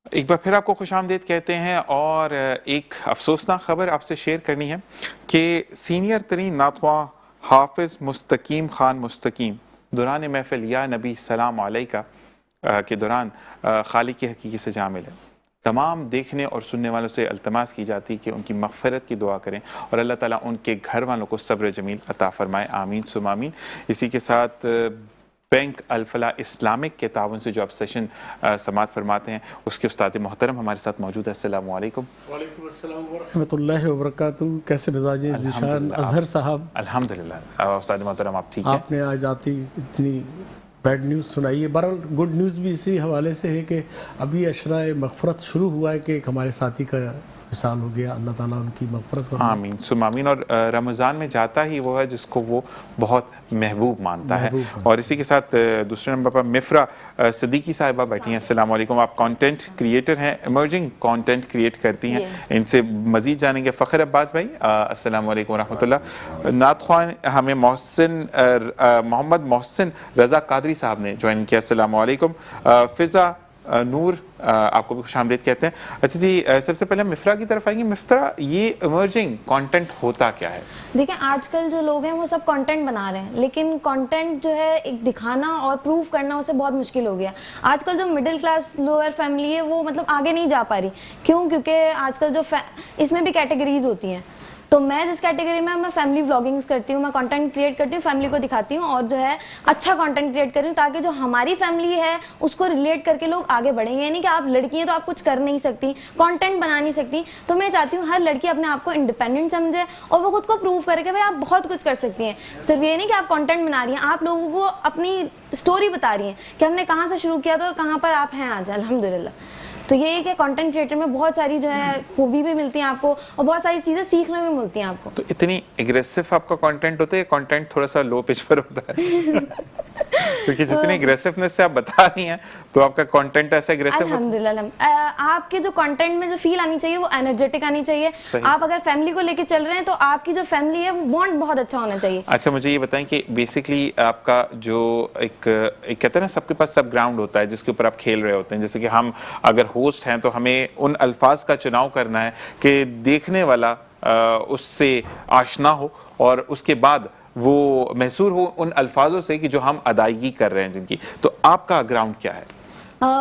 ایک بار پھر آپ کو خوش آمدید کہتے ہیں اور ایک افسوسناک خبر آپ سے شیئر کرنی ہے کہ سینئر ترین ناتخواں حافظ مستقیم خان مستقیم دوران محفل یا نبی سلام علیکہ کے دوران خالق حقیقی سے جا ملے۔ تمام دیکھنے اور سننے والوں سے التماس کی جاتی کہ ان کی مغفرت کی دعا کریں اور اللہ تعالیٰ ان کے گھر والوں کو صبر جمیل عطا فرمائے، آمین ثم آمین۔ اسی کے ساتھ بینک الفلاح اسلامک کے تعاون سے جو آپ سیشن سماعت فرماتے ہیں اس کے استاد محترم ہمارے ساتھ موجود ہے۔ السلام علیکم۔ وعلیکم السلام ورحمۃ اللہ وبرکاتہ۔ کیسے مزاج ہیں ذیشان اظہر صاحب؟ الحمدللہ استاد محترم آپ ٹھیک ہیں؟ آپ نے آج آتی اتنی بیڈ نیوز سنائی ہے، بہرحال گڈ نیوز بھی اسی حوالے سے ہے کہ ابھی عشرہ مغفرت شروع ہوا ہے کہ ایک ہمارے ساتھی کا وصال ہو گیا، اللہ تعالیٰ ان کی مغفرت فرمائے، آمین ثم آمین۔ اور رمضان میں جاتا ہی وہ ہے جس کو وہ بہت محبوب مانتا ہے۔ اور اسی کے ساتھ دوسرے نمبر پر مفرا صدیقی صاحبہ بیٹھی ہیں۔ السلام علیکم۔ آپ کانٹینٹ کریٹر ہیں، ایمرجنگ کانٹینٹ کریٹ کرتی ہیں، ان سے مزید جانیں گے۔ فخر عباس بھائی السلام علیکم ورحمۃ اللہ۔ نعت خواں ہمیں محمد محسن رضا قادری صاحب نے جوائن کیا، السلام علیکم۔ فضا نور آپ کو بھی خوش آمدید کہتے ہیں۔ اچھا جی، سب سے پہلے مفرا کی طرف آئیں گے۔ مفرا، یہ ایمرجنگ کانٹینٹ ہوتا کیا ہے؟ دیکھیں آج کل جو لوگ ہیں وہ سب کانٹینٹ بنا رہے ہیں، لیکن کانٹینٹ جو ہے ایک دکھانا اور پروف کرنا اسے بہت مشکل ہو گیا۔ آج کل جو مڈل کلاس لوور فیملی ہے وہ مطلب آگے نہیں جا پا رہی، کیوں؟ کیونکہ آج کل جو اس میں بھی کیٹیگریز ہوتی ہیں، تو میں جس کیٹیگری میں فیملی بلاگنگز کرتی ہوں، میں کانٹینٹ کریٹ کرتی ہوں، فیملی کو دکھاتی ہوں اور جو ہے اچھا کانٹینٹ کریٹ کر رہی ہوں تاکہ جو ہماری فیملی ہے اس کو ریلیٹ کر کے لوگ آگے بڑھیں۔ یہ نہیں کہ آپ لڑکی ہیں تو آپ کچھ کر نہیں سکتی، کانٹینٹ بنا نہیں سکتی۔ تو میں چاہتی ہوں ہر لڑکی اپنے آپ کو انڈیپینڈنٹ سمجھے اور وہ خود کو پروو کرے کہ بھائی آپ بہت کچھ کر سکتی ہیں۔ صرف یہ نہیں کہ آپ کانٹینٹ بنا رہی ہیں، آپ لوگوں کو اپنی اسٹوری بتا رہی ہیں کہ ہم نے کہاں سے شروع کیا تھا اور کہاں پر آپ ہیں آج، الحمدللہ۔ تو یہ ہے کہ کانٹینٹ کریٹر میں بہت ساری جو ہے خوبی بھی ملتی ہیں آپ کو اور بہت ساری چیزیں سیکھنے بھی ملتی ہیں آپ کو۔ تو اتنی اگریسو آپ کا کانٹینٹ ہوتا ہے یا کانٹینٹ تھوڑا سا لو پچ پر ہوتا ہے؟ کیونکہ جتنی اگریسونیس سے آپ بتا رہی ہیں تو آپ کا کانٹینٹ ایسا اگریسو ہوتا ہے؟ الحمدللہ آپ کے جو کانٹینٹ میں جو فیل آنی چاہیے وہ انرجیٹک آنی چاہیے۔ آپ اگر فیملی کو لے کے چل رہے ہیں تو آپ کی جو فیملی ہے وہ بانڈ بہت اچھا ہونا چاہیے۔ اچھا مجھے یہ بتائیں کہ بیسکلی آپ کا جو ایک کہتے ہیں نا سب کے پاس سب گراؤنڈ ہوتا ہے جس کے اوپر آپ کھیل رہے ہوتے ہیں، جیسے کہ ہم اگر ہوسٹ ہیں تو ہمیں ان الفاظ کا چناؤ کرنا ہے کہ دیکھنے والا اس سے آشنا ہو اور اس کے بعد وہ محصور ہو ان الفاظوں سے کہ جو ہم ادائیگی کر رہے ہیں جن کی۔ تو آپ کا گراؤنڈ کیا ہے؟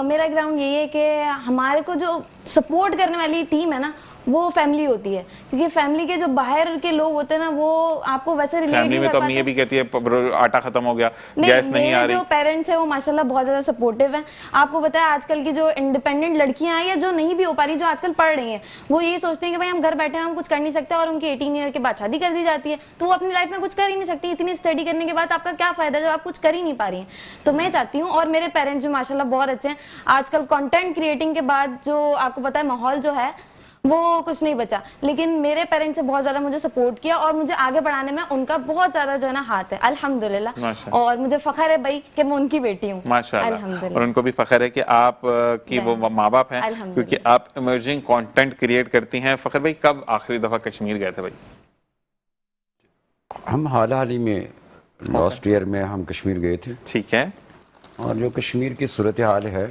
میرا گراؤنڈ یہی ہے کہ ہمارے کو جو سپورٹ کرنے والی ٹیم ہے نا وہ فیملی ہوتی ہے، کیونکہ فیملی کے جو باہر کے لوگ ہوتے ہیں نا وہ آپ کو ویسے ریلیٹ فیملی میں تو امی یہ بھی کہتی ہے آٹا ختم ہو گیا، گیس نہیں آ رہی۔ جو پیرنٹس ہیں وہ ماشاءاللہ بہت زیادہ سپورٹیو ہیں۔ آپ کو پتا ہے آج کل کی جو انڈیپینڈنٹ لڑکیاں ہیں یا جو نہیں بھی ہو پا رہی، جو آج کل پڑھ رہی ہیں، وہ یہ سوچتے ہیں کہ بھائی ہم گھر بیٹھے ہیں ہم کچھ کر نہیں سکتے اور ان کی 18 ایئر کے بعد شادی کر دی جاتی ہے، تو وہ اپنی لائف میں کچھ کر ہی نہیں سکتی۔ اتنی اسٹڈی کرنے کے بعد آپ کا کیا فائدہ جب آپ کچھ کر ہی نہیں پا رہی ہیں؟ تو میں چاہتی ہوں، اور میرے پیرنٹس بھی ماشاءاللہ بہت اچھے ہیں۔ آج کل کانٹینٹ کریٹنگ کے بعد جو آپ کو پتا ہے ماحول جو ہے وہ کچھ نہیں بچا، لیکن میرے پیرنٹس نے بہت زیادہ مجھے سپورٹ کیا اور مجھے آگے بڑھانے میں ان کا بہت زیادہ جو ہے نا ہاتھ ہے، الحمدللہ۔ اور مجھے فخر ہے بھائی کہ میں ان کی بیٹی ہوں، ماشاءاللہ، اور ان کو بھی فخر ہے کہ آپ کی وہ ماں باپ ہیں کیونکہ آپ ایمرجنگ کانٹینٹ کریٹ کرتی ہیں۔ فخر بھائی کب آخری دفعہ کشمیر گئے تھے بھائی؟ ہم حال ہی میں لاسٹ ایئر میں ہم کشمیر گئے تھے۔ ٹھیک ہے۔ اور جو کشمیر کی صورتحال ہے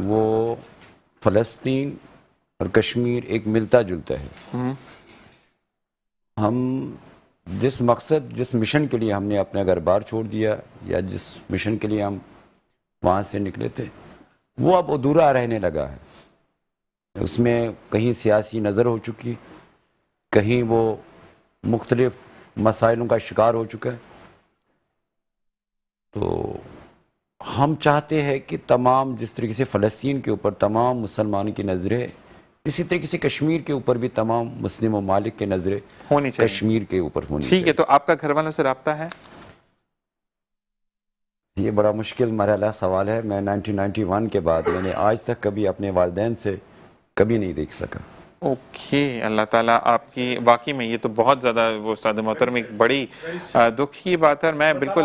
وہ فلسطین اور کشمیر ایک ملتا جلتا ہے۔ ہم جس مقصد جس مشن کے لیے ہم نے اپنا گھر بار چھوڑ دیا یا جس مشن کے لیے ہم وہاں سے نکلے تھے وہ اب ادھورا رہنے لگا ہے۔ اس میں کہیں سیاسی نظر ہو چکی، کہیں وہ مختلف مسائلوں کا شکار ہو چکا ہے۔ تو ہم چاہتے ہیں کہ تمام جس طریقے سے فلسطین کے اوپر تمام مسلمانوں کی نظریں، اسی طریقے سے کشمیر کے اوپر بھی تمام مسلم ممالک کی نظریں ہونی چاہیے، کشمیر کے اوپر ہونی چاہیے۔ ٹھیک ہے، تو آپ کا گھر والوں سے رابطہ ہے؟ یہ بڑا مشکل مرحلہ سوال ہے۔ میں 1991 کے بعد میں نے آج تک کبھی اپنے والدین سے کبھی نہیں دیکھ سکا۔ اوکے، اللہ تعالیٰ آپ کی، واقعی میں یہ تو بہت زیادہ وہ استاد محترم ایک بڑی دکھ کی بات ہے، اور میں بالکل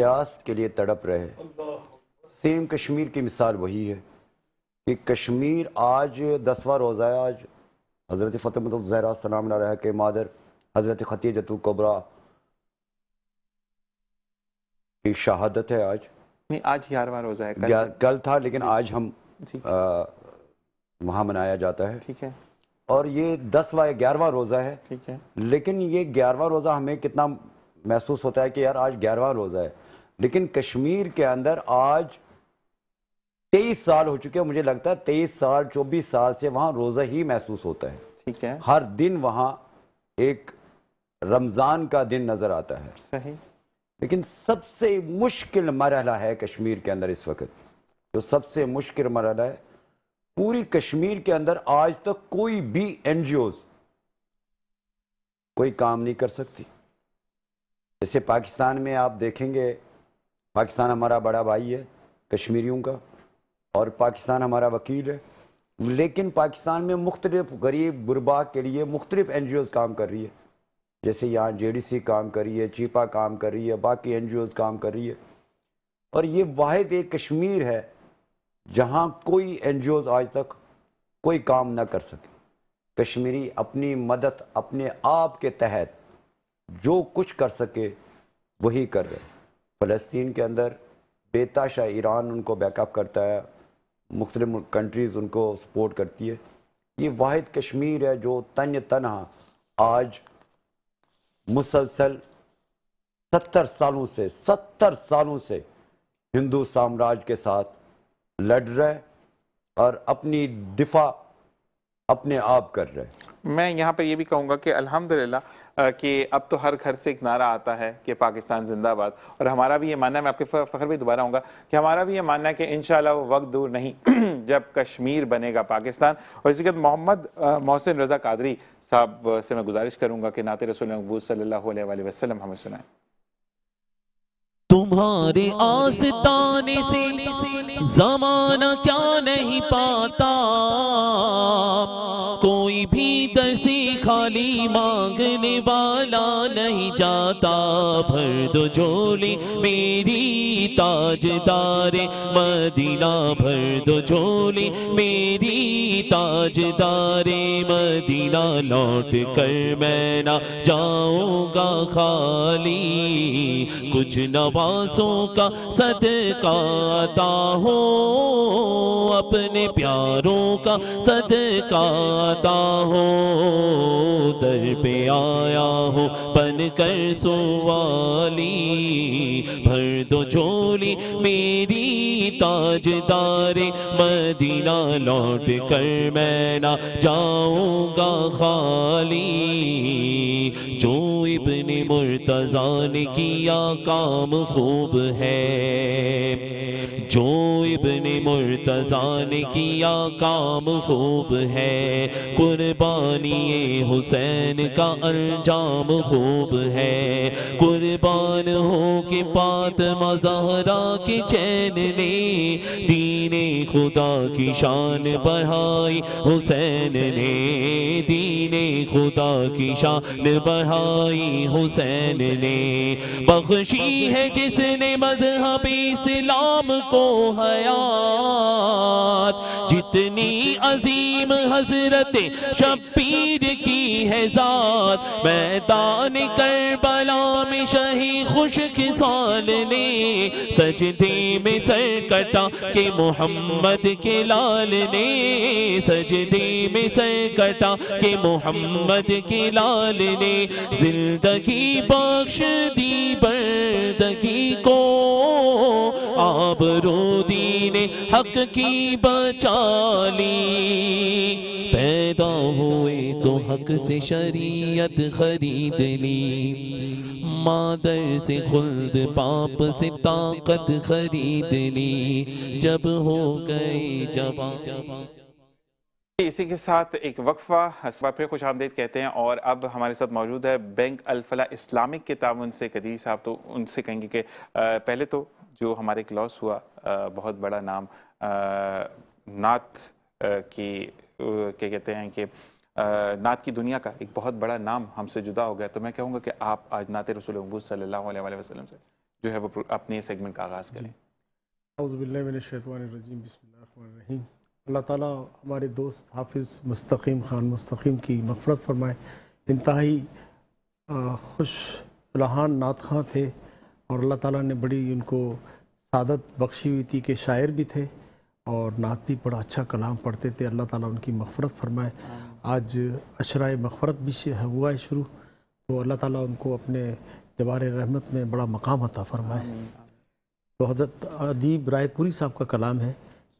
پیاس کے لیے تڑپ رہے. سیم کشمیر کی مثال وہی ہے کہ کشمیر آج 10واں روزہ ہے. آج حضرت فاطمہ الزہرا سلام علیہا کے مادر حضرت خدیجہ کبریٰ کی شہادت ہے. آج نہیں، آج 11واں روزہ ہے. کل تھا لیکن آج ہم وہاں منایا جاتا ہے. ٹھیک ہے. اور یہ 10واں یا 11واں روزہ ہے. ٹھیک ہے. لیکن یہ 11واں روزہ ہمیں کتنا محسوس ہوتا ہے کہ یار آج 11واں روزہ ہے، لیکن کشمیر کے اندر آج 23 سال ہو چکے ہیں. مجھے لگتا ہے 23 سال 24 سال سے وہاں روزہ ہی محسوس ہوتا ہے. ٹھیک ہے. ہر دن وہاں ایک رمضان کا دن نظر آتا ہے. صحیح. لیکن سب سے مشکل مرحلہ ہے کشمیر کے اندر اس وقت، جو سب سے مشکل مرحلہ ہے پوری کشمیر کے اندر، آج تک کوئی بھی این جی اوز کوئی کام نہیں کر سکتی. جیسے پاکستان میں آپ دیکھیں گے، پاکستان ہمارا بڑا بھائی ہے کشمیریوں کا، اور پاکستان ہمارا وکیل ہے، لیکن پاکستان میں مختلف غریب غربا کے لیے مختلف این جی اوز کام کر رہی ہے. جیسے یہاں جے ڈی سی کام کر رہی ہے، چیپا کام کر رہی ہے، باقی این جی اوز کام کر رہی ہے. اور یہ واحد ایک کشمیر ہے جہاں کوئی این جی اوز آج تک کوئی کام نہ کر سکے. کشمیری اپنی مدد اپنے آپ کے تحت جو کچھ کر سکے وہی کر رہے. فلسطین کے اندر بے تحاشا ایران ان کو بیک اپ کرتا ہے، مختلف کنٹریز ان کو سپورٹ کرتی ہے. یہ واحد کشمیر ہے جو تنہا آج مسلسل 70 سالوں سے ہندو سامراج کے ساتھ لڑ رہے اور اپنی دفاع اپنے آپ کر رہے. میں یہاں پہ یہ بھی کہوں گا کہ الحمدللہ کہ اب تو ہر گھر سے ایک نعرہ آتا ہے کہ پاکستان زندہ باد. اور ہمارا بھی یہ ماننا ہے، میں آپ کے فخر بھی دوبارہ ہوں گا کہ ہمارا بھی یہ ماننا ہے کہ انشاءاللہ وہ وقت دور نہیں جب کشمیر بنے گا پاکستان. اور اسی کے بعد محمد محسن رضا قادری صاحب سے میں گزارش کروں گا کہ نعت رسول مقبول صلی اللہ علیہ وآلہ وسلم ہمیں سنائیں. تمہارے آستانے سے زمانہ کیا نہیں پاتا، کوئی بھی در سے خالی مانگنے والا نہیں جاتا. بھر دو جھولی میری تاجدار مدینہ، بھر دو جھولی میری تاجدار مدینہ. لوٹ کر میں نہ جاؤں گا خالی، کچھ نوازوں کا صدقہ عطا ہو، اپنے پیاروں کا صدقہ عطا ہو. در پہ آیا ہوں بن کر سوالی، بھر دو جھولی میری تاجدار مدینہ. لوٹ کر میں نہ جاؤں گا خالی. جو ابن مرتضیٰ نے کیا کام خوب ہے، جو ابن مرتضیٰ نے کیا کام خوب ہے. قربانی حسین کا انجام خوب ہے. قربان ہو کہ فاطمہ زہرا کے چین نے دین خدا کی شان بڑھائی. حسین نے دین خدا کی شان بڑھائی. حسین نے بخشی ہے جس نے مذہب اسلام کو حیات، جتنی عظیم حضرت شبیر کی ہے ذات. میدان کربلا میں شہید خشک سال نے سجدے میں سر کٹا کہ محمد کے لال نے، سجدے میں سر کٹا کہ محمد کے لال نے. زندگی بخش دی بردگی کو، آبرو دین حق کی بچا لی. پیدا ہوئے تو حق سے شریعت خرید لی، مادر سے خلد باپ سے طاقت خرید لی. جب ہو گئی جوان. اسی کے ساتھ ایک وقفہ پھر خوش آمدید کہتے ہیں. اور اب ہمارے ساتھ موجود ہے بینک الفلاح اسلامک کے تعاون سے قدیر صاحب. تو ان سے کہیں گے کہ پہلے تو جو ہمارے ایک لاس ہوا، بہت بڑا نام نعت کی کیا کہتے ہیں کہ نعت کی دنیا کا ایک بہت بڑا نام ہم سے جدا ہو گیا. تو میں کہوں گا کہ آپ آج نعت رسول مقبول صلی اللہ علیہ وآلہ وسلم سے جو ہے وہ اپنے سیگمنٹ کا آغاز کریں. اعوذ باللہ من الشیطان الرجیم، بسم اللہ الرحمن الرحیم. اللہ تعالیٰ ہمارے دوست حافظ مستقیم خان مستقیم کی مغفرت فرمائے. انتہائی خوش لہان نعت خواں تھے اور اللہ تعالیٰ نے بڑی ان کو سعادت بخشی ہوئی تھی کہ شاعر بھی تھے اور نعت بھی بڑا اچھا کلام پڑھتے تھے. اللہ تعالیٰ ان کی مغفرت فرمائے. آج عشرۂ مغفرت بھی ہوا ہے شروع، تو اللہ تعالیٰ ان کو اپنے جوار رحمت میں بڑا مقام عطا فرمائے. تو حضرت ادیب رائے پوری صاحب کا کلام ہے،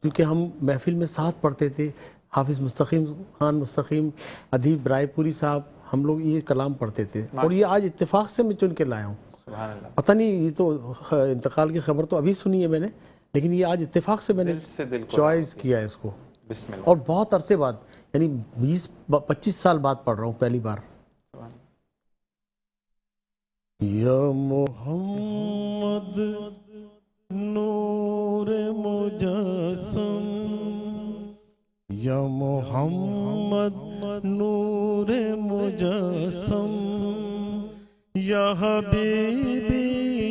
کیونکہ ہم محفل میں ساتھ پڑھتے تھے. حافظ مستقیم خان مستقیم، ادیب رائے پوری صاحب، ہم لوگ یہ کلام پڑھتے تھے اور یہ آج اتفاق سے میں چن کے لایا ہوں. سبحان اللہ. پتہ نہیں، یہ تو انتقال کی خبر تو ابھی سنی ہے میں نے، لیکن یہ آج اتفاق سے میں نے دل سے دل کو چوائس کیا ہے اس کو، بسم اللہ. اور بہت عرصے بعد، یعنی 20-25 سال بعد پڑھ رہا ہوں پہلی بار. یا محمد نور مجسم، یا محمد نور مجسم، یا حبیبی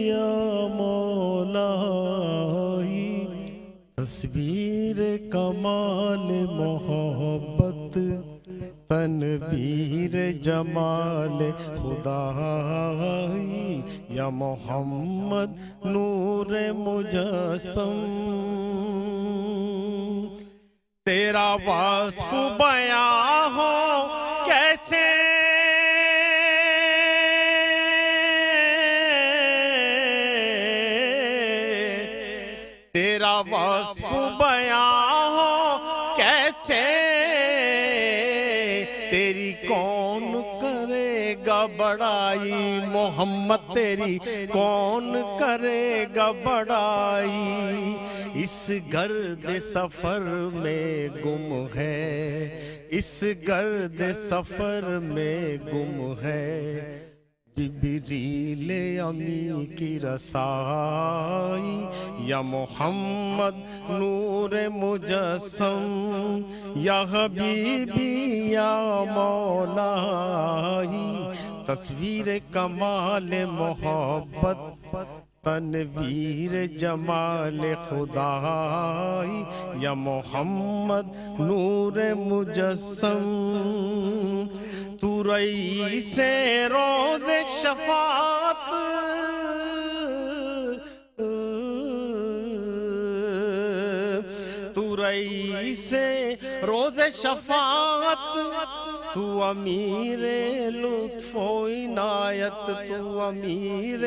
یا مولائی، تصویر کمال محبت، تنویر جمال خدائی، یا محمد نور مجسم. تیرا وصف بیاں ہو کیسے، تیرا وصف بیاں ہو کیسے، تیری کون کرے گا بڑائی، محمد تیری کون کرے گا بڑائی. اس گرد سفر میں گم ہے، اس گرد سفر میں گم ہے، جبریل امی کی رسائی، یا محمد نور مجسم، یا حبیبی یا مولائی، تصویر کمال محبت، تنویر جمال خدائی، یا محمد نور مجسم. تو رئیس روز شفاعت، تو رئیس روز شفاعت، تو امیر لطف و عنایت، تو امیر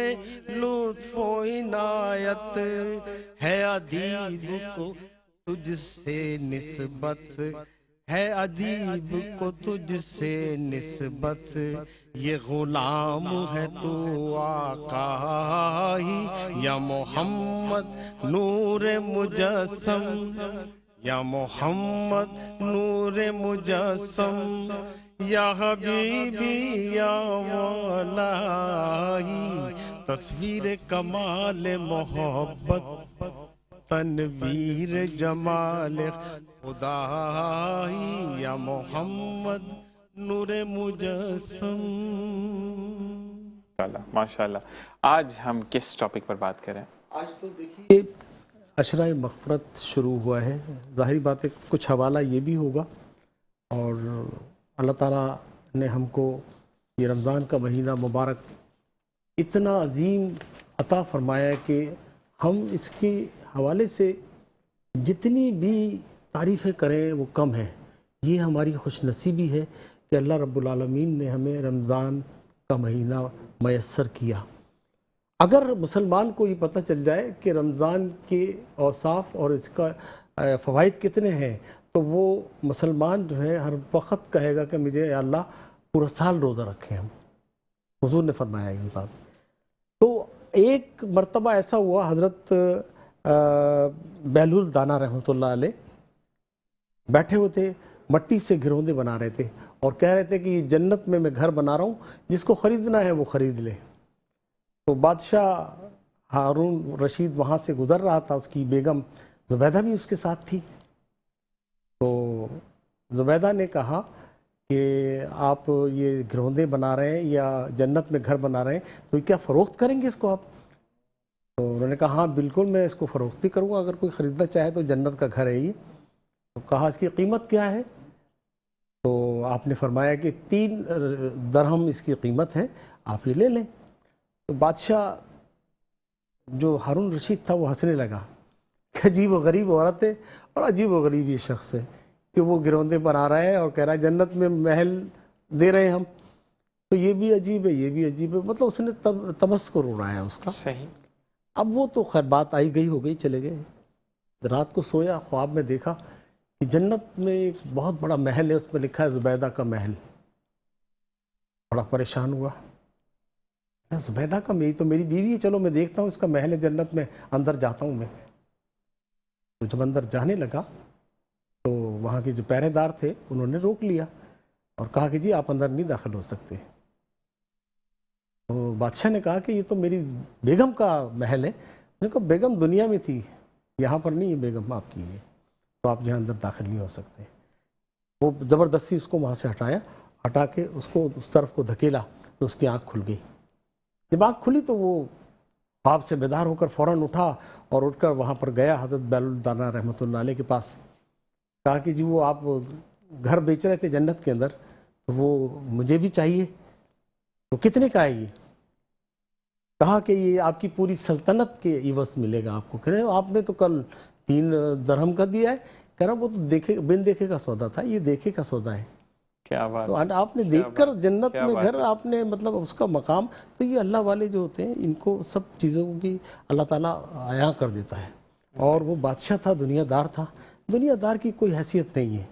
لطف و عنایت. ہے ادیب کو تجھ سے نسبت، ہے ادیب کو تجھ سے نسبت، یہ غلام ہے تو آقائی، یا محمد نور مجسم، یا محمد نور مجسم، یا حبیبی یا مولائی، تصویر کمال محبت، تنویر جمال خدائی، یا محمد نور مجسم. ماشاء اللہ. آج ہم کس ٹاپک پر بات کریں؟ آج تو دیکھیے عشرۂ مغفرت شروع ہوا ہے. ظاہری بات ہے کچھ حوالہ یہ بھی ہوگا، اور اللہ تعالیٰ نے ہم کو یہ رمضان کا مہینہ مبارک اتنا عظیم عطا فرمایا ہے کہ ہم اس کے حوالے سے جتنی بھی تعریفیں کریں وہ کم ہیں. یہ ہماری خوش نصیبی ہے کہ اللہ رب العالمین نے ہمیں رمضان کا مہینہ میسر کیا. اگر مسلمان کو یہ پتہ چل جائے کہ رمضان کے اوصاف اور اس کا فوائد کتنے ہیں، تو وہ مسلمان جو ہے ہر وقت کہے گا کہ مجھے یا اللہ پورا سال روزہ رکھیں. ہم حضور نے فرمایا یہ بات. تو ایک مرتبہ ایسا ہوا، حضرت بہلول دانا رحمۃ اللہ علیہ بیٹھے ہوئے تھے، مٹی سے گھروندے بنا رہے تھے اور کہہ رہے تھے کہ یہ جنت میں گھر بنا رہا ہوں، جس کو خریدنا ہے وہ خرید لے. تو بادشاہ ہارون رشید وہاں سے گزر رہا تھا، اس کی بیگم زبیدہ بھی اس کے ساتھ تھی. تو زبیدہ نے کہا کہ آپ یہ گھروندے بنا رہے ہیں یا جنت میں گھر بنا رہے ہیں، تو کیا فروخت کریں گے اس کو آپ؟ تو انہوں نے کہا ہاں بالکل میں اس کو فروخت بھی کروں گا اگر کوئی خریدنا چاہے تو، جنت کا گھر ہے یہ. تو کہا اس کی قیمت کیا ہے؟ تو آپ نے فرمایا کہ 3 درہم اس کی قیمت ہے، آپ یہ لے لیں. تو بادشاہ جو ہارون رشید تھا وہ ہنسنے لگا کہ عجیب و غریب عورت ہے اور عجیب و غریب یہ شخص ہے کہ وہ گروندے پر آ رہا ہے اور کہہ رہا ہے جنت میں محل دے رہے ہیں ہم. تو یہ بھی عجیب ہے، یہ بھی عجیب ہے، مطلب اس نے تمسخر اڑایا اس کا. صحیح. اب وہ تو خیر بات آئی گئی ہو گئی، چلے گئے. رات کو سویا، خواب میں دیکھا کہ جنت میں ایک بہت بڑا محل ہے، اس میں لکھا ہے زبیدہ کا محل. بڑا پریشان ہوا، زبیدہ کا، میری تو میری بیوی ہے، چلو میں دیکھتا ہوں اس کا محل ہے جنت میں، اندر جاتا ہوں میں. تو جب اندر جانے لگا تو وہاں کے جو پہرے دار تھے انہوں نے روک لیا اور کہا کہ جی آپ اندر نہیں داخل ہو سکتے. تو بادشاہ نے کہا کہ یہ تو میری بیگم کا محل ہے. میں نے کہا بیگم دنیا میں تھی، یہاں پر نہیں ہے بیگم آپ کی ہے، تو آپ یہاں اندر داخل نہیں ہو سکتے. وہ زبردستی اس کو وہاں سے ہٹا کے اس کو اس طرف کو دھکیلا تو اس کی آنکھ کھل گئی. جب آنکھ کھلی تو وہ خواب سے بیدار ہو کر فوراً اٹھا اور اٹھ کر وہاں پر گیا حضرت بہلول الدانا رحمۃ اللہ علیہ کے پاس. کہا کہ جی وہ آپ گھر بیچ رہے تھے جنت کے اندر، تو وہ مجھے بھی چاہیے. تو کتنے کا ہے یہ؟ کہا کہ یہ آپ کی پوری سلطنت کے عوض ملے گا آپ کو. کہہ رہے آپ نے تو کل 3 درہم کا دیا ہے. کہہ رہا وہ تو بن دیکھے کا سودا تھا، یہ دیکھے کا سودا ہے. کیا بات. تو آپ نے دیکھ کر جنت میں گھر، آپ نے مطلب اس کا مقام. تو یہ اللہ والے جو ہوتے ہیں ان کو سب چیزوں کی اللہ تعالیٰ عیاں کر دیتا ہے. اور وہ بادشاہ تھا، دنیا دار تھا. دنیا دار کی کوئی حیثیت نہیں ہے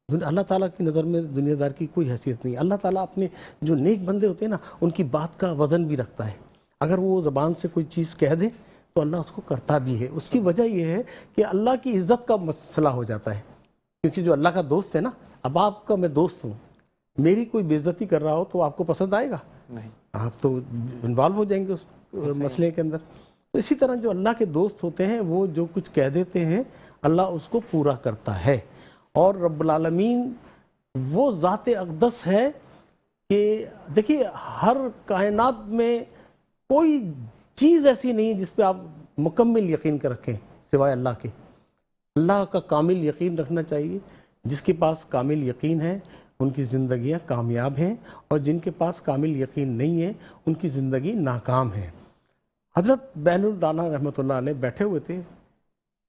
اللہ تعالیٰ کی نظر میں، دنیا دار کی کوئی حیثیت نہیں. اللہ تعالیٰ اپنے جو نیک بندے ہوتے ہیں نا ان کی بات کا وزن بھی رکھتا ہے. اگر وہ زبان سے کوئی چیز کہہ دیں تو اللہ اس کو کرتا بھی ہے. اس کی وجہ یہ ہے کہ اللہ کی عزت کا مسئلہ ہو جاتا ہے. کیونکہ جو اللہ کا دوست ہے نا، اب آپ کا میں دوست ہوں، میری کوئی بے عزتی کر رہا ہو تو آپ کو پسند آئے گا نہیں، آپ تو انوالو ہو جائیں گے اس مسئلے کے اندر. تو اسی طرح جو اللہ کے دوست ہوتے ہیں وہ جو کچھ کہہ دیتے ہیں اللہ اس کو پورا کرتا ہے. اور رب العالمین وہ ذات اقدس ہے کہ دیکھیے ہر کائنات میں کوئی چیز ایسی نہیں جس پہ آپ مکمل یقین کر رکھیں سوائے اللہ کے. اللہ کا کامل یقین رکھنا چاہیے. جس کے پاس کامل یقین ہے ان کی زندگیاں کامیاب ہیں، اور جن کے پاس کامل یقین نہیں ہے ان کی زندگی ناکام ہے. حضرت بہلول الدانا رحمۃ اللہ علیہ بیٹھے ہوئے تھے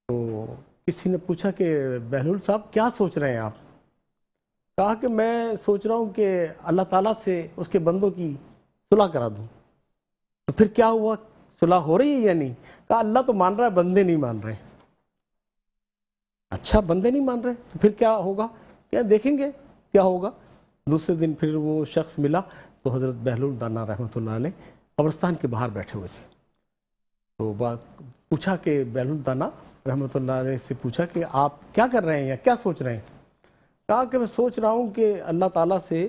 تو کسی نے پوچھا کہ بہلول صاحب کیا سوچ رہے ہیں آپ؟ کہا کہ میں سوچ رہا ہوں کہ اللہ تعالیٰ سے اس کے بندوں کی صلح کرا دوں. تو پھر کیا ہوا، صلح ہو رہی ہے یا نہیں؟ کہا اللہ تو مان رہا ہے، بندے نہیں مان رہے. اچھا بندے نہیں مان رہے تو پھر کیا ہوگا؟ کیا دیکھیں گے کیا ہوگا. دوسرے دن پھر وہ شخص ملا تو حضرت بہلول الدانا رحمۃ اللہ علیہ قبرستان کے باہر بیٹھے ہوئے تھے. تو پوچھا کہ بہلول الدانا رحمۃ اللہ علیہ سے پوچھا کہ آپ کیا کر رہے ہیں یا کیا سوچ رہے ہیں؟ کہا کہ میں سوچ رہا ہوں کہ اللہ تعالیٰ سے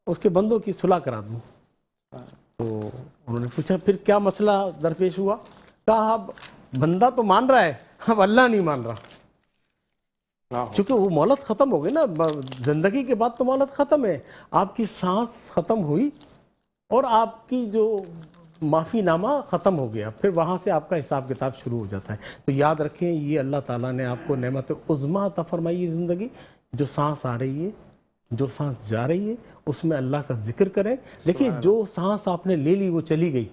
اس کے بندوں کی صلح کرا دوں. تو انہوں نے پوچھا پھر کیا مسئلہ درپیش ہوا؟ کہا اب بندہ تو مان رہا ہے، اب اللہ نہیں مان رہا. چونکہ وہ مہلت ختم ہو گئی نا، زندگی کے بعد تو مہلت ختم ہے. آپ کی سانس ختم ہوئی اور آپ کی جو معافی نامہ ختم ہو گیا، پھر وہاں سے آپ کا حساب کتاب شروع ہو جاتا ہے. تو یاد رکھیں یہ اللہ تعالیٰ نے آپ کو نعمت عظمیٰ عطا فرمائی ہے. زندگی جو سانس آ رہی ہے، جو سانس جا رہی ہے، اس میں اللہ کا ذکر کریں. دیکھیے جو سانس آپ نے لے لی وہ چلی گئی،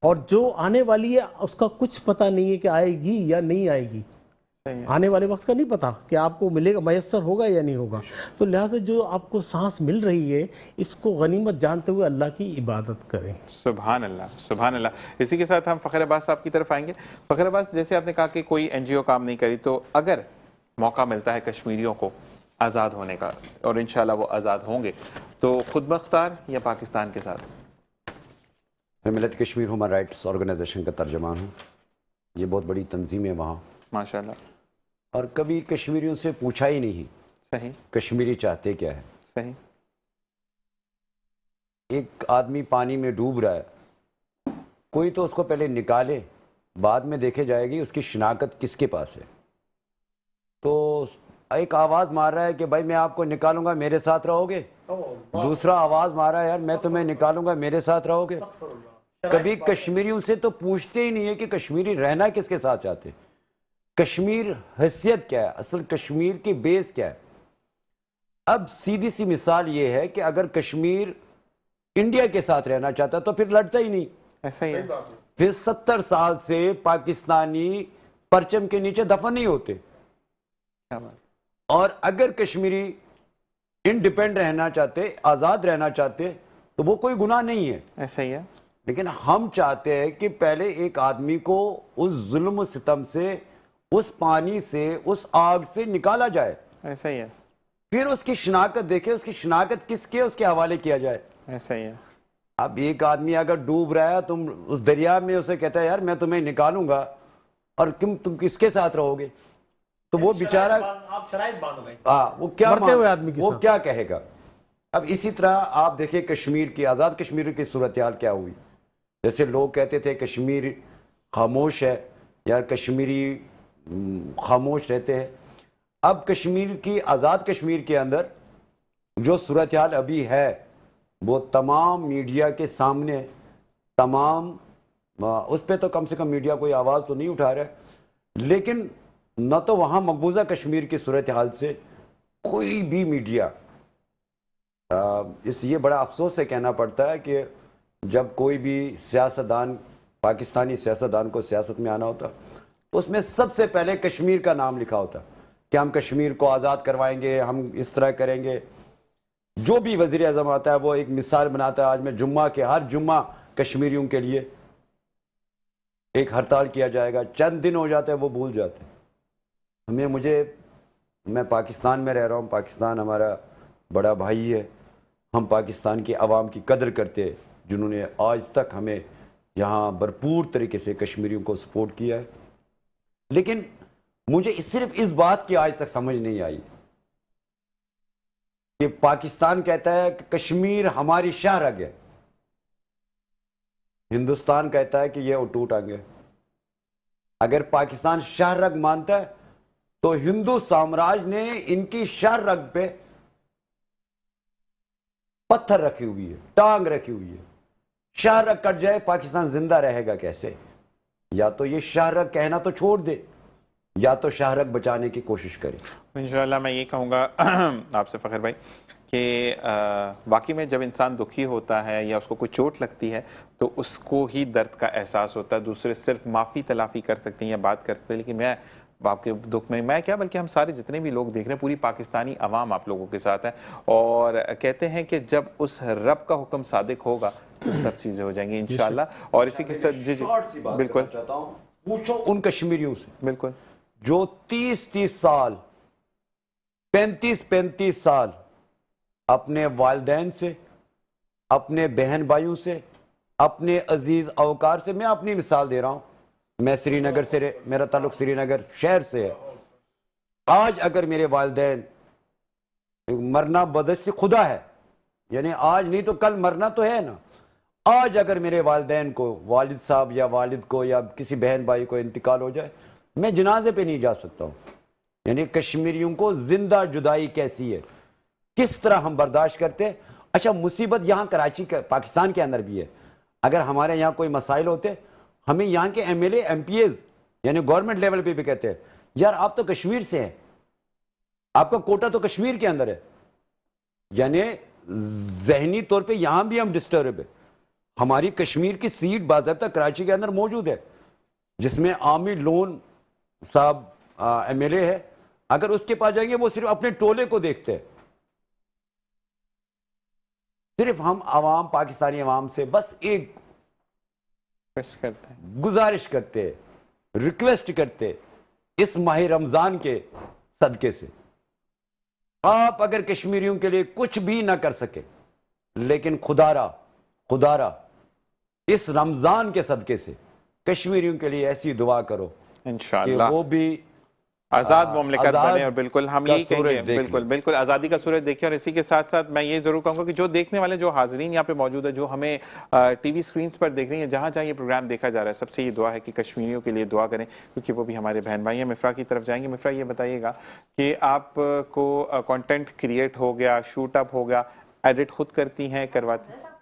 اور جو آنے والی ہے اس کا کچھ پتہ نہیں ہے کہ آئے گی یا نہیں آئے گی. آنے والے وقت کا نہیں پتا کہ آپ کو ملے گا، میسر ہوگا یا نہیں ہوگا. تو لہٰذا جو آپ کو سانس مل رہی ہے اس کو غنیمت جانتے ہوئے اللہ کی عبادت کریں. سبحان اللہ، سبحان اللہ. اسی کے ساتھ ہم فخر عباس صاحب کی طرف آئیں گے. فخر عباس، جیسے آپ نے کہا کہ کوئی NGO کام نہیں کری، تو اگر موقع ملتا ہے کشمیریوں کو آزاد ہونے کا، اور انشاءاللہ وہ آزاد ہوں گے، تو خود مختار یا پاکستان کے ساتھ؟ میں ملت کشمیر ہیومن رائٹس آرگنائزیشن کا ترجمان ہوں. یہ بہت بڑی تنظیم ہے وہاں، ماشاءاللہ. اور کبھی کشمیریوں سے پوچھا ہی نہیں صحیح. کشمیری چاہتے کیا ہے. صحیح. ایک آدمی پانی میں ڈوب رہا ہے، کوئی تو اس کو پہلے نکالے، بعد میں دیکھے جائے گی اس کی شناخت کس کے پاس ہے. تو ایک آواز مار رہا ہے کہ بھائی میں آپ کو نکالوں گا میرے ساتھ رہو گے. دوسرا آواز مارا ہے یار میں تمہیں نکالوں گا میرے ساتھ رہو گے. کبھی کشمیریوں سے تو پوچھتے ہی نہیں ہے کہ کشمیری رہنا کس کے ساتھ چاہتے. کشمیر حیثیت کیا ہے, اصل کشمیر کی بیس کیا ہے. اب سیدھی سی مثال یہ ہے کہ اگر کشمیر انڈیا کے ساتھ رہنا چاہتا تو پھر لڑتا ہی نہیں. ایسا ہی ہے. پھر 70 سال سے پاکستانی پرچم کے نیچے دفن نہیں ہوتے. کیا بات. اور اگر کشمیری انڈیپینڈنٹ رہنا چاہتے, آزاد رہنا چاہتے, تو وہ کوئی گناہ نہیں ہے. ایسا ہی ہے. لیکن ہم چاہتے ہیں کہ پہلے ایک آدمی کو اس ظلم و ستم سے, اس پانی سے, اس آگ سے نکالا جائے. ایسا ہی ہے. پھر اس کی شناخت دیکھے, اس کی شناخت کس کے اس کے حوالے کیا جائے. ایسا ہی ہے. اب ایک آدمی اگر ڈوب رہا ہے, تم اس دریا میں اسے کہتا ہے یار میں تمہیں نکالوں گا, اور تم کس کے ساتھ رہو گے, تو وہ بیچارہ آپ شرائط باندھ گئے. وہ کیا مرتے ہوئے آدمی کے وہ ساتھ کیا کہے گا. اب اسی طرح آپ دیکھیں کشمیر کی, آزاد کشمیر کی صورتحال کیا ہوئی. جیسے لوگ کہتے تھے کشمیر خاموش ہے یا کشمیری خاموش رہتے ہیں. اب کشمیر کی, آزاد کشمیر کے اندر جو صورتحال ابھی ہے وہ تمام میڈیا کے سامنے, تمام اس پہ تو کم سے کم میڈیا کوئی آواز تو نہیں اٹھا رہا ہے, لیکن نہ تو وہاں مقبوضہ کشمیر کی صورتحال سے کوئی بھی میڈیا, اس یہ بڑا افسوس سے کہنا پڑتا ہے کہ جب کوئی بھی سیاستدان, پاکستانی سیاستدان کو سیاست میں آنا ہوتا تو اس میں سب سے پہلے کشمیر کا نام لکھا ہوتا کہ ہم کشمیر کو آزاد کروائیں گے, ہم اس طرح کریں گے. جو بھی وزیر اعظم آتا ہے وہ ایک مثال بناتا ہے, آج میں جمعہ کے ہر جمعہ کشمیریوں کے لیے ایک ہڑتال کیا جائے گا. چند دن ہو جاتے ہیں وہ بھول جاتے ہیں. میں پاکستان میں رہ رہا ہوں, پاکستان ہمارا بڑا بھائی ہے, ہم پاکستان کی عوام کی قدر کرتے ہیں جنہوں نے آج تک ہمیں یہاں بھرپور طریقے سے کشمیریوں کو سپورٹ کیا ہے. لیکن مجھے صرف اس بات کی آج تک سمجھ نہیں آئی کہ پاکستان کہتا ہے کہ کشمیر ہماری شاہ رگ ہے, ہندوستان کہتا ہے کہ یہ اٹوٹ انگ ہے. اگر پاکستان شاہ رگ مانتا ہے تو ہندو سامراج نے ان کی شاہ رگ پہ پتھر رکھی ہوئی ہے, ٹانگ رکھی ہوئی ہے. شاہ رگ کٹ جائے پاکستان زندہ رہے گا کیسے؟ یا تو یہ شاہ رگ کہنا تو چھوڑ دے, یا تو شاہ رگ بچانے کی کوشش کرے. انشاءاللہ میں یہ کہوں گا آپ سے فخر بھائی کہ واقعی میں جب انسان دکھی ہوتا ہے یا اس کو کوئی چوٹ لگتی ہے تو اس کو ہی درد کا احساس ہوتا ہے. دوسرے صرف معافی تلافی کر سکتے ہیں یا بات کر سکتے ہیں, لیکن میں آپ کے دکھ میں کیا بلکہ ہم سارے جتنے بھی لوگ دیکھ رہے ہیں, پوری پاکستانی عوام آپ لوگوں کے ساتھ ہے, اور کہتے ہیں کہ جب اس رب کا حکم صادق ہوگا تو سب چیزیں ہو جائیں گی انشاءاللہ. اور اسی کے ساتھ جی بالکل پوچھو ان کشمیریوں سے بالکل جو 30 سال 35 سال اپنے والدین سے, اپنے بہن بھائیوں سے, اپنے عزیز اوقار سے, میں اپنی مثال دے رہا ہوں, میں سری نگر سے, میرا تعلق سری نگر شہر سے ہے. آج اگر میرے والدین, مرنا بدش سے خدا ہے, یعنی آج نہیں تو کل مرنا تو ہے نا, آج اگر میرے والدین کو, والد صاحب یا والد کو یا کسی بہن بھائی کو انتقال ہو جائے, میں جنازے پہ نہیں جا سکتا ہوں. یعنی کشمیریوں کو زندہ جدائی کیسی ہے, کس طرح ہم برداشت کرتے. اچھا مصیبت یہاں کراچی پاکستان کے اندر بھی ہے. اگر ہمارے یہاں کوئی مسائل ہوتے, ہمیں یہاں کے MLA MPs یعنی گورنمنٹ لیول پہ بھی کہتے ہیں یار آپ تو کشمیر سے ہیں, آپ کا کوٹا تو کشمیر کے اندر ہے. یعنی ذہنی طور پہ یہاں بھی ہم ڈسٹرب ہے. ہماری کشمیر کی سیٹ باضابطہ کراچی کے اندر موجود ہے جس میں عامر لون صاحب ایم ایل اے ہے. اگر اس کے پاس جائیں گے وہ صرف اپنے ٹولے کو دیکھتے ہیں. صرف ہم عوام, پاکستانی عوام سے بس ایک گزارش کرتے, ریکویسٹ کرتے, اس ماہ رمضان کے صدقے سے آپ اگر کشمیریوں کے لیے کچھ بھی نہ کر سکے, لیکن خدارا اس رمضان کے صدقے سے کشمیریوں کے لیے ایسی دعا کرو انشاءاللہ کہ وہ بھی آزاد مملکت بنے. اور بالکل ہم یہی کہیں گے, دیکھ بالکل آزادی کا سورج دیکھیں. اور اسی کے ساتھ ساتھ میں یہ ضرور کہوں گا کہ جو دیکھنے والے, جو حاضرین یہاں پہ موجود ہے, جو ہمیں ٹی وی سکرینز پر دیکھ رہی ہیں, جہاں جہاں یہ پروگرام دیکھا جا رہا ہے, سب سے یہ دعا ہے کہ کشمیریوں کے لیے دعا کریں, کیونکہ وہ بھی ہمارے بہن بھائی ہیں. مفرا کی طرف جائیں گے. مفرا یہ بتائیے گا کہ آپ کو کنٹینٹ کریٹ ہو گیا, شوٹ اپ ہو گیا, ایڈٹ خود کرتی ہیں, کرواتی ہیں؟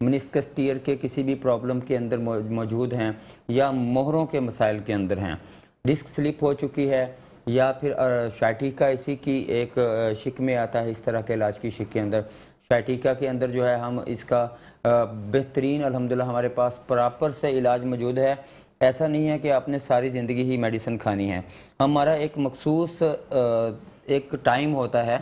منسکس ٹیئر کے کسی بھی پرابلم کے اندر موجود ہیں یا مہروں کے مسائل کے اندر ہیں، ڈسک سلپ ہو چکی ہے یا پھر شائٹیکا اسی کی ایک شک میں آتا ہے، اس طرح کے علاج کی شک کے اندر شائٹیکا کے اندر جو ہے ہم اس کا بہترین الحمدللہ ہمارے پاس پراپر سے علاج موجود ہے۔ ایسا نہیں ہے کہ آپ نے ساری زندگی ہی میڈیسن کھانی ہے، ہمارا ایک مخصوص ایک ٹائم ہوتا ہے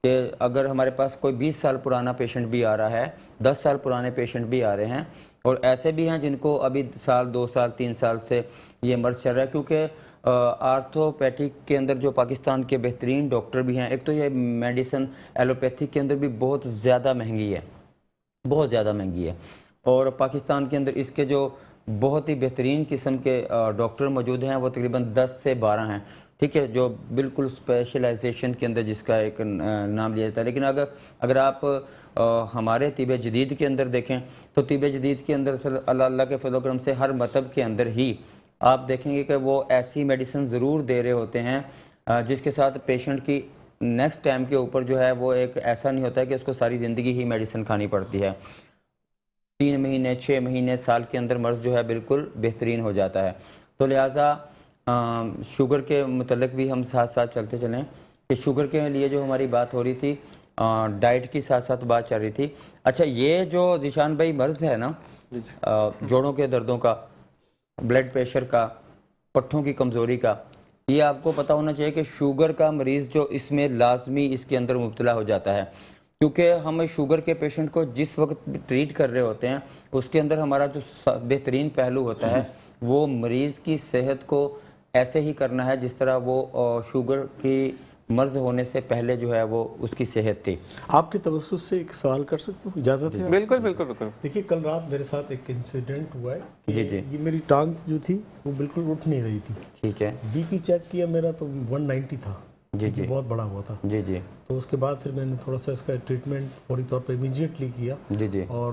کہ اگر ہمارے پاس کوئی 20 سال پرانا پیشنٹ بھی آ رہا ہے، 10 سال پرانے پیشنٹ بھی آ رہے ہیں، اور ایسے بھی ہیں جن کو ابھی سال 2 سال 3 سال سے یہ مرض چل رہا ہے، کیونکہ آرتھوپیٹک کے اندر جو پاکستان کے بہترین ڈاکٹر بھی ہیں، ایک تو یہ میڈیسن ایلوپیتھک کے اندر بھی بہت زیادہ مہنگی ہے، بہت زیادہ مہنگی ہے، اور پاکستان کے اندر اس کے جو بہت ہی بہترین قسم کے ڈاکٹر موجود ہیں وہ تقریباً 10 سے 12 ہیں، ٹھیک ہے، جو بالکل اسپیشلائزیشن کے اندر جس کا ایک نام لیا جاتا ہے۔ لیکن اگر آپ ہمارے طب جدید کے اندر دیکھیں تو طب جدید کے اندر اللہ کے فضل و کرم سے ہر مطب کے اندر ہی آپ دیکھیں گے کہ وہ ایسی میڈیسن ضرور دے رہے ہوتے ہیں جس کے ساتھ پیشنٹ کی نیکسٹ ٹائم کے اوپر جو ہے وہ ایک ایسا نہیں ہوتا ہے کہ اس کو ساری زندگی ہی میڈیسن کھانی پڑتی ہے، 3 مہینے 6 مہینے سال کے اندر مرض جو ہے بالکل بہترین ہو جاتا ہے۔ تو لہٰذا شوگر کے متعلق بھی ہم ساتھ ساتھ چلتے چلیں کہ شوگر کے لیے جو ہماری بات ہو رہی تھی، ڈائٹ کی ساتھ ساتھ بات چل رہی تھی۔ اچھا، یہ جو ذیشان بھائی مرض ہے نا، جوڑوں کے دردوں کا، بلڈ پریشر کا، پٹھوں کی کمزوری کا، یہ آپ کو پتہ ہونا چاہیے کہ شوگر کا مریض جو اس میں لازمی اس کے اندر مبتلا ہو جاتا ہے، کیونکہ ہم شوگر کے پیشنٹ کو جس وقت ٹریٹ کر رہے ہوتے ہیں اس کے اندر ہمارا جو بہترین پہلو ہوتا ہے وہ مریض کی صحت کو ایسے ہی کرنا ہے جس طرح وہ شوگر کی مرض ہونے سے پہلے جو ہے وہ اس کی صحت تھی۔ آپ کے توسط سے ایک سوال کر سکتا ہوں، اجازت ہے؟ بالکل بالکل بالکل۔ دیکھیے، کل رات میرے ساتھ ایک انسیڈنٹ ہوا ہے کہ جی جی یہ میری ٹانگ جو تھی وہ بالکل اٹھ نہیں رہی تھی، ٹھیک ہے، بی پی چیک کیا میرا تو 190 تھا، جی جی بہت بڑا ہوا تھا۔ جی جی تو اس کے بعد پھر میں نے تھوڑا سا اس کا ٹریٹمنٹ فوری طور پہ امیجیٹلی کیا، جی جی، اور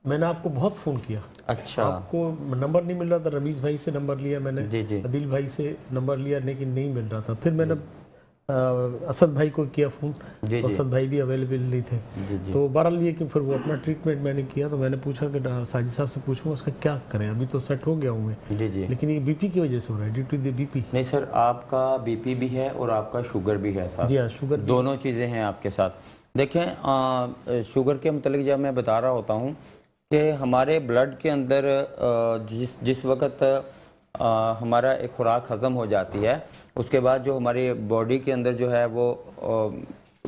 میں نے آپ کو بہت فون کیا، اچھا، آپ کو نمبر نہیں مل رہا تھا، رمیز بھائی سے نمبر لیا میں نے، جی جی عدیل بھائی سے نمبر لیا لیکن نہیں مل رہا تھا، پھر میں نے اسد بھائی کو کیا فون، جی تو جی اسد بھائی بھی اویلیبل نہیں تھے، جی جی، تو بہرحال یہ کہ پھر وہ اپنا ٹریٹمنٹ میں نے کیا، تو میں نے پوچھا کہ ساجد صاحب سے پوچھوں اس کا کیا کریں، ابھی تو سیٹ ہو گیا ہوں میں، جی جی، لیکن یہ بی پی کی وجہ سے ہو رہا ہے، due to the B P. نہیں سر، آپ کا بی پی بھی ہے اور آپ کا شوگر بھی ہے ساتھ، جی ہاں، شوگر دونوں چیزیں ہیں آپ کے ساتھ۔ دیکھیں، شوگر کے متعلق جب میں بتا رہا ہوتا ہوں کہ ہمارے بلڈ کے اندر جس وقت ہمارا ایک خوراک ہضم ہو جاتی ہے اس کے بعد جو ہماری باڈی کے اندر جو ہے وہ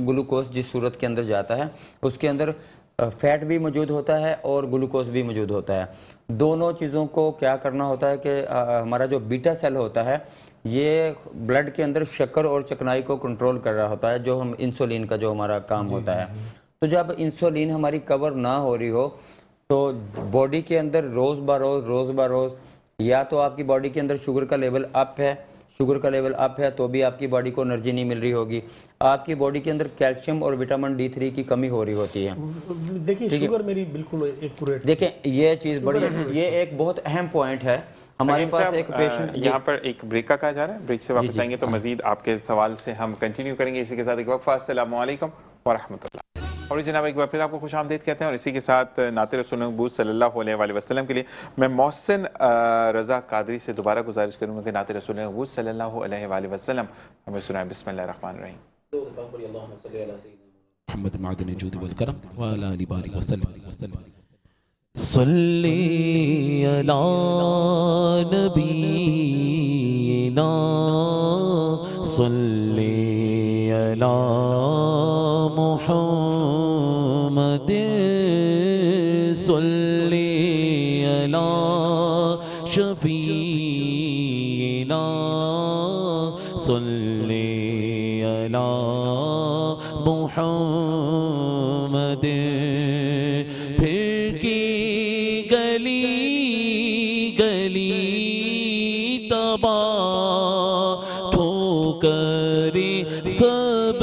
گلوکوز جس صورت کے اندر جاتا ہے اس کے اندر فیٹ بھی موجود ہوتا ہے اور گلوکوز بھی موجود ہوتا ہے، دونوں چیزوں کو کیا کرنا ہوتا ہے کہ ہمارا جو بیٹا سیل ہوتا ہے یہ بلڈ کے اندر شکر اور چکنائی کو کنٹرول کر رہا ہوتا ہے، جو ہم انسولین کا جو ہمارا کام ہوتا ہے۔ تو جب انسولین ہماری کور نہ ہو رہی ہو تو باڈی کے اندر روز بہ روز یا تو آپ کی باڈی کے اندر شوگر کا لیول اپ ہے، شوگر کا لیول اپ ہے تو بھی آپ کی باڈی کو انرجی نہیں مل رہی ہوگی، آپ کی باڈی کے اندر کیلشیم اور وٹامن D3 کی کمی ہو رہی ہوتی ہے۔ دیکھیے، شوگر میری بالکل ایکوریٹ، دیکھیں یہ چیز بڑی، یہ ایک بہت اہم پوائنٹ ہے ہمارے پاس ایک پیشنٹ، یہاں پر ایک بریک کا کہا جا رہا ہے، بریک سے واپس آئیں گے تو مزید آپ کے سوال سے ہم کنٹینیو کریں گے، اسی کے ساتھ ایک وقفہ۔ السلام علیکم ورحمۃ اللہ۔ اور جناب ایک بار پھر آپ کو خوش آمدید کہتے ہیں، اور اسی کے ساتھ نعت رسول مقبول صلی اللہ علیہ وآلہ وسلم کے لیے میں محسن رضا قادری سے دوبارہ گزارش کروں گا کہ نعت رسول مقبول صلی اللہ علیہ وآلہ وسلم ہمیں سنائیں۔ بسم اللہ الرحمن الرحیم۔ محمد معدن الجود والکرم وعلی آلہ بارک وسلم۔ صلی علی نبینا، صلی علی محمد، صلی علی شفیعنا، صلی علی محمد۔ پھر کی گلی گلی تباہ ٹھوکر سب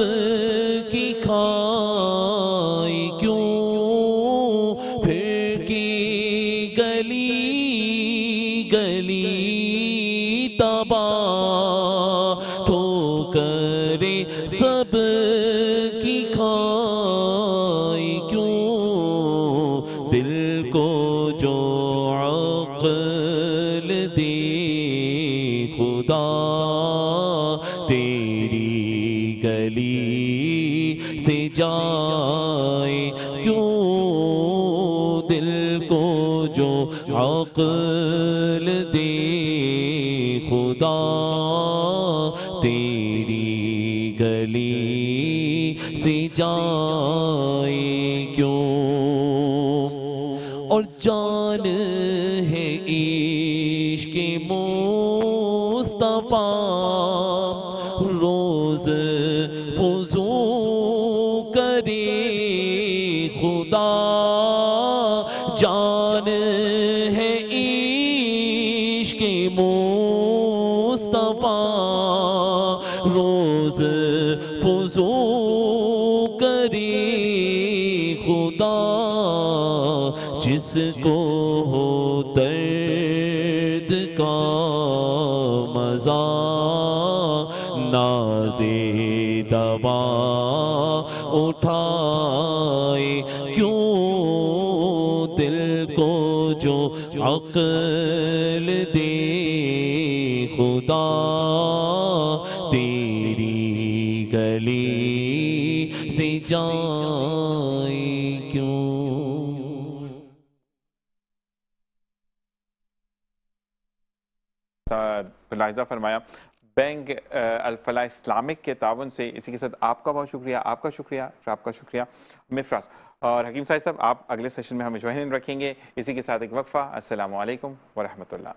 کی کھائی کیوں، پھر کی گلی گلی تباہ ٹھوکر سب کی کھائی کیوں، دل عقل دے خدا تیری گلی سے جائے کیوں دل کو جو عقل دے خدا تیری گلی سے جائے کیوں اور جان ہے عشق مصطفیٰ روز وضو کرے خدا جان ہے عشق مصطفیٰ روز وضو کرے خدا جس کو ہو درد کا مزہ ناز دوا اٹھائے کیوں دل کو جو عقل دے خدا تیری گلی سے جائے کیوں ملاحظہ فرمایا بینک الفلاح اسلامک کے تعاون سے. اسی کے ساتھ آپ کا بہت شکریہ, آپ کا شکریہ, آپ کا شکریہ مفراس اور حکیم صاحب. آپ اگلے سیشن میں ہمیں جوائن رکھیں گے. اسی کے ساتھ ایک وقفہ. السلام علیکم ورحمۃ اللہ.